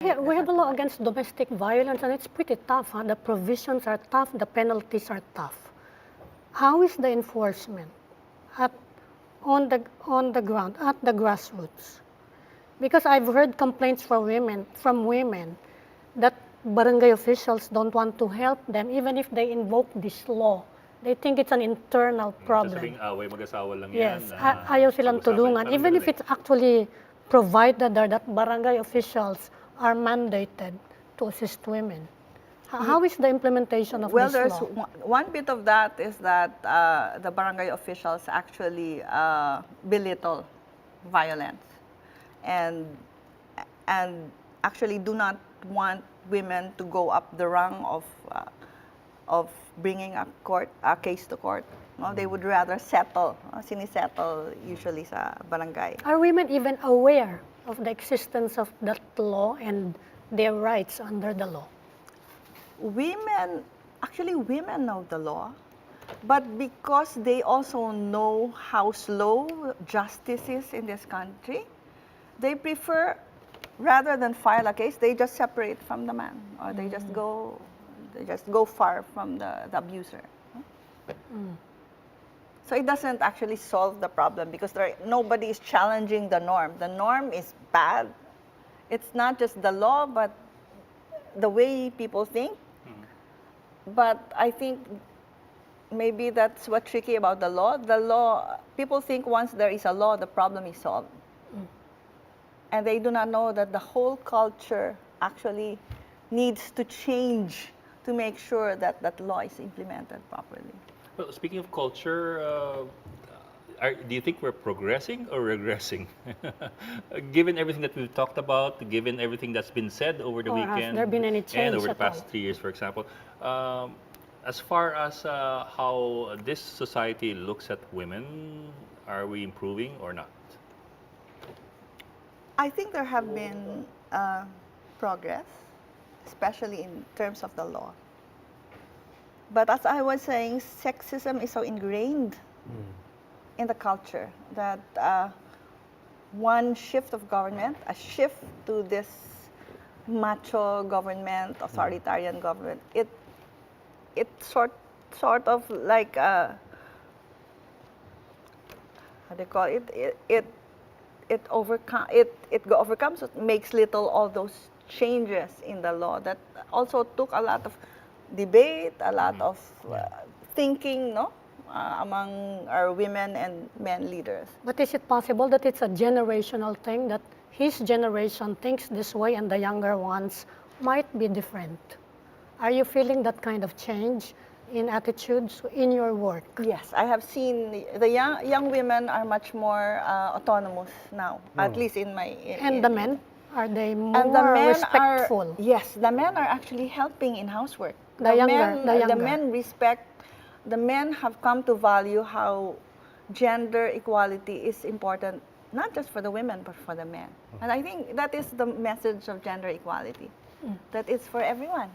Yeah, we have a law against domestic violence, and it's pretty tough. Huh? The provisions are tough, the penalties are tough. How is the enforcement at, on the ground, at the grassroots? Because I've heard complaints from women that barangay officials don't want to help them, even if they invoke this law. They think it's an internal problem. Sasabing away, mag-asawa lang Yes, yan. ayaw silang pag-usapan. tulungan. Parang Even ganun if it's actually provided there that barangay officials are mandated to assist women. How is the implementation of Well, this there's law? one bit of that is that the barangay officials actually belittle violence and actually do not want women to go up the rung of bringing a case to court. No, they would rather settle, sinisettle usually sa barangay. Are women even aware of the existence of that law and their rights under the law? Actually women know the law, but because they also know how slow justice is in this country, they prefer, rather than file a case, they just separate from the man, or they just go far from the abuser. So it doesn't actually solve the problem because nobody is challenging the norm. The norm is bad. It's not just the law, but the way people think. But I think maybe that's what's tricky about the law. The law, people think once there is a law, the problem is solved. And they do not know that the whole culture actually needs to change to make sure that that law is implemented properly. Well, speaking of culture, do you think we're progressing or regressing? Given everything that we've talked about, given everything that's been said over the Or weekend, has there been any change and over the at all? past 3 years, for example, as far as how this society looks at women, are we improving or not? I think there have been progress, especially in terms of the law. But as I was saying, sexism is so ingrained in the culture that one shift of government, a shift to this macho government, authoritarian government, it sort of like how do you call it? It overcomes, it makes little all those changes in the law that also took a lot of debate, a lot of thinking, no, among our women and men leaders. But is it possible that it's a generational thing, that his generation thinks this way and the younger ones might be different? Are you feeling that kind of change in attitudes in your work? Yes, I have seen the young women are much more autonomous now, at least in my... And the men? Are they more and the men respectful? Yes, the men are actually helping in housework. The younger. The men respect, the men have come to value how gender equality is important, not just for the women, but for the men. And I think that is the message of gender equality, that it's for everyone.